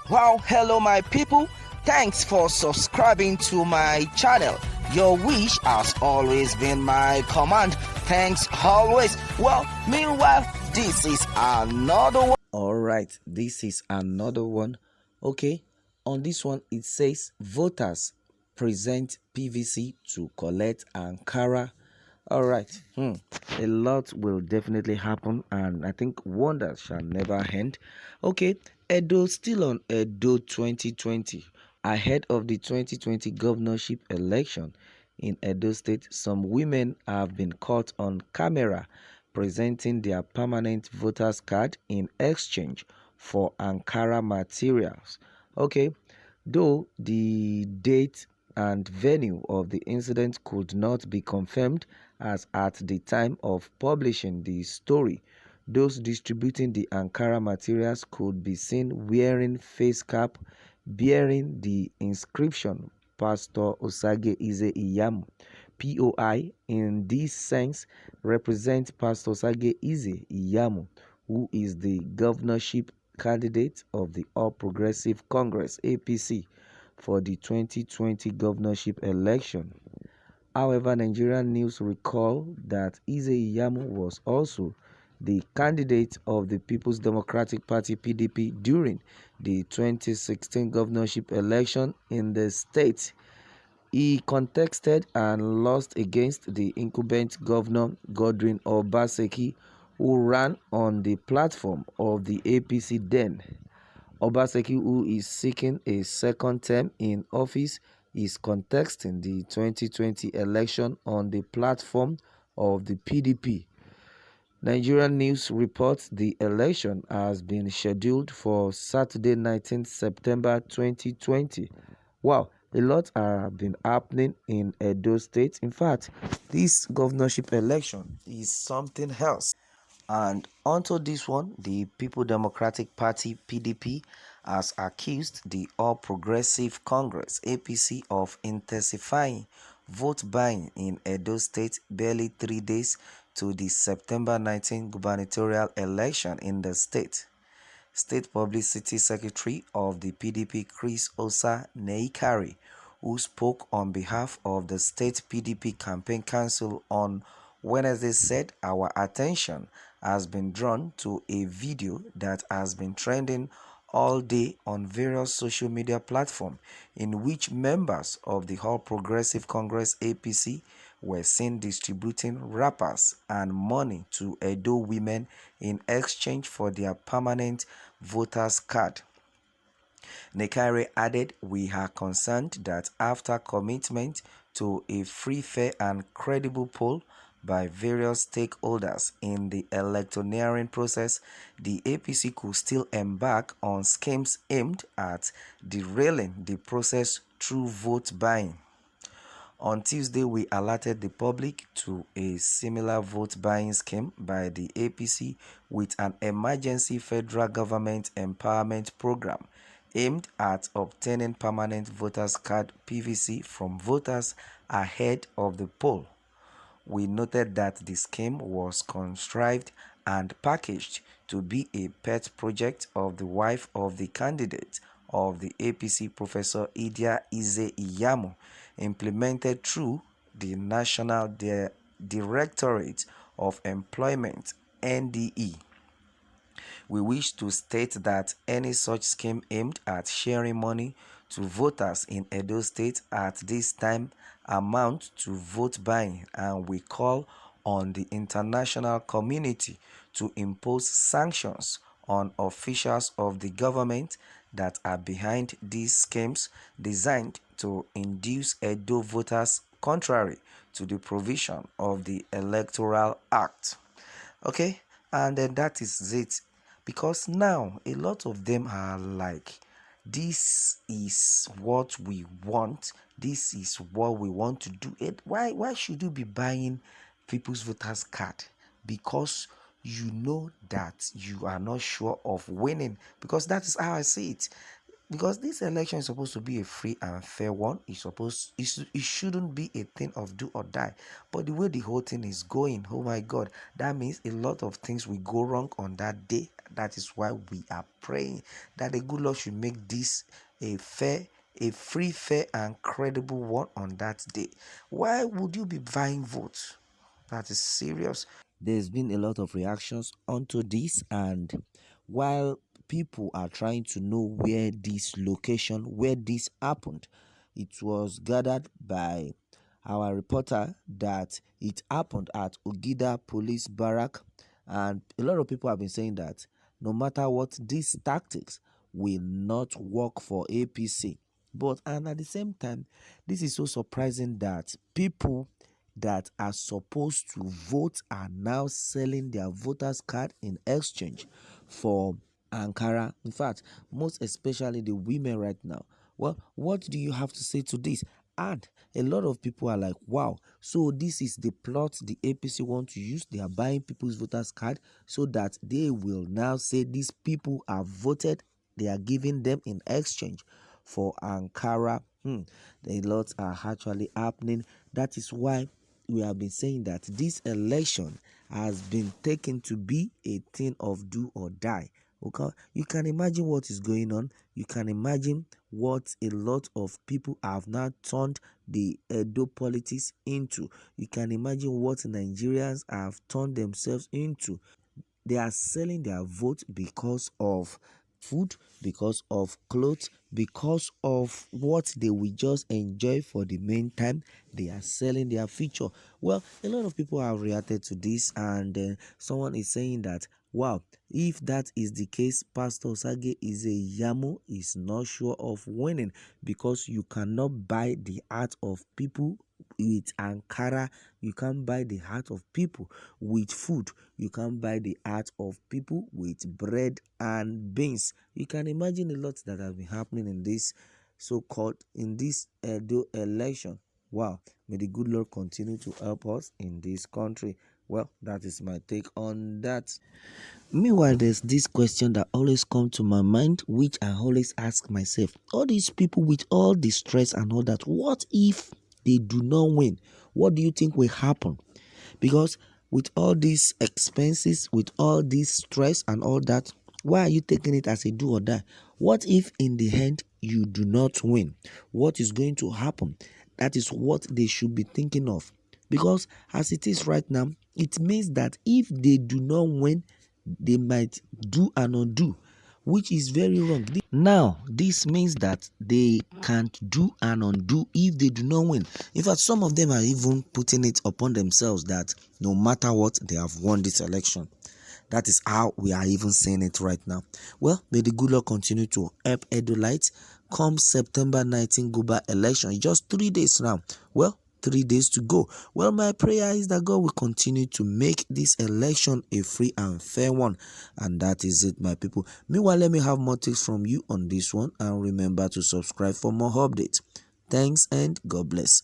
Wow, hello my people. Thanks for subscribing to my channel. Your wish has always been my command. Thanks always. Well, meanwhile, this is another one. Alright, this is another one. Okay, on this one it says voters present PVC to collect Ankara. Alright, a lot will definitely happen, and I think wonders shall never end. Okay, Edo still on Edo 2020. Ahead of the 2020 governorship election in Edo State, some women have been caught on camera presenting their permanent voters card in exchange for Ankara materials. Okay, though the date and venue of the incident could not be confirmed as at the time of publishing the story, those distributing the Ankara materials could be seen wearing face cap bearing the inscription Pastor Osage Ize Iyamu. POI in this sense represents Pastor Osage Ize Iyamu, who is the governorship candidate of the All Progressive Congress APC for the 2020 governorship election. However, Nigerian news recall that Ize Iyamu was also the candidate of the People's Democratic Party PDP during the 2016 governorship election in the state. He contested and lost against the incumbent governor Godwin Obaseki, who ran on the platform of the APC then. Obaseki, who is seeking a second term in office, is contesting the 2020 election on the platform of the PDP. Nigerian news reports the election has been scheduled for Saturday, 19th September 2020. Wow, a lot have been happening in Edo State. In fact, this governorship election is something else. And onto this one, the People Democratic Party PDP has accused the All Progressive Congress APC of intensifying vote buying in Edo State barely 3 days to the September 19 gubernatorial election in the state. State Publicity Secretary of the PDP, Chris Osa Neikari, who spoke on behalf of the State PDP Campaign Council on Wednesday, said our attention has been drawn to a video that has been trending all day on various social media platforms in which members of the All Progressive Congress APC were seen distributing wrappers and money to Edo women in exchange for their permanent voters card. Nekare added, "We are concerned that after commitment to a free, fair and credible poll by various stakeholders in the electioneering process, the APC could still embark on schemes aimed at derailing the process through vote buying." On Tuesday, we alerted the public to a similar vote buying scheme by the APC with an emergency federal government empowerment program aimed at obtaining permanent voters card PVC from voters ahead of the poll. We noted that the scheme was contrived and packaged to be a pet project of the wife of the candidate of the APC, Professor Idia Ize Iyamu, implemented through the National Directorate of Employment (NDE). We wish to state that any such scheme aimed at sharing money to voters in Edo State at this time amount to vote buying, and we call on the international community to impose sanctions on officials of the government that are behind these schemes designed to induce Edo voters contrary to the provision of the Electoral Act. Okay, and then that is it, because now a lot of them are like, this is what we want, this is what we want to do it. Why should you be buying people's voters card? Because you know that you are not sure of winning, because that is how I see it. Because this election is supposed to be a free and fair one. It shouldn't be a thing of do or die. But the way the whole thing is going, oh my God, that means a lot of things will go wrong on that day, That is why we are praying that the good Lord should make this a free, fair, and credible one on that day. Why would you be buying votes? That is serious. There's been a lot of reactions onto this, and while people are trying to know where this happened, it was gathered by our reporter that it happened at Ogida Police Barrack, and a lot of people have been saying that no matter what, these tactics will not work for APC. But and at the same time, this is so surprising that people that are supposed to vote are now selling their voters card in exchange for Ankara. In fact, most especially the women right now. Well, what do you have to say to this? And a lot of people are like, wow, so this is the plot the APC want to use. They are buying people's voters card so that they will now say these people are voted. They are giving them in exchange for Ankara. A lot are actually happening. That is why we have been saying that this election has been taken to be a thing of do or die. Okay, you can imagine what is going on. You can imagine what a lot of people have now turned the Edo politics into. You can imagine what Nigerians have turned themselves into. They are selling their vote because of food, because of clothes, because of what they will just enjoy for the meantime. They are selling their future. Well, a lot of people have reacted to this, and someone is saying that, wow, if that is the case, Pastor Sage is a Yamu, is not sure of winning, because you cannot buy the heart of people with Ankara. You can't buy the heart of people with food. You can't buy the heart of people with bread and beans. You can imagine a lot that has been happening in this so-called Edo election. Wow, may the good Lord continue to help us in this country. Well, that is my take on that. Meanwhile, there's this question that always comes to my mind, which I always ask myself. All these people with all the stress and all that, what if they do not win? What do you think will happen? Because with all these expenses, with all this stress and all that, why are you taking it as a do or die? What if in the end you do not win? What is going to happen? That is what they should be thinking of. Because as it is right now, it means that if they do not win, they might do and undo, which is very wrong. Now, this means that they can't do and undo if they do not win. In fact, some of them are even putting it upon themselves that no matter what, they have won this election. That is how we are even saying it right now. Well, may the good Lord continue to help Edolites come September 19 Guber election. It's just 3 days now. Well, 3 days to go. Well, my prayer is that God will continue to make this election a free and fair one. And that is it, my people. Meanwhile, let me have more takes from you on this one. And remember to subscribe for more updates. Thanks and God bless.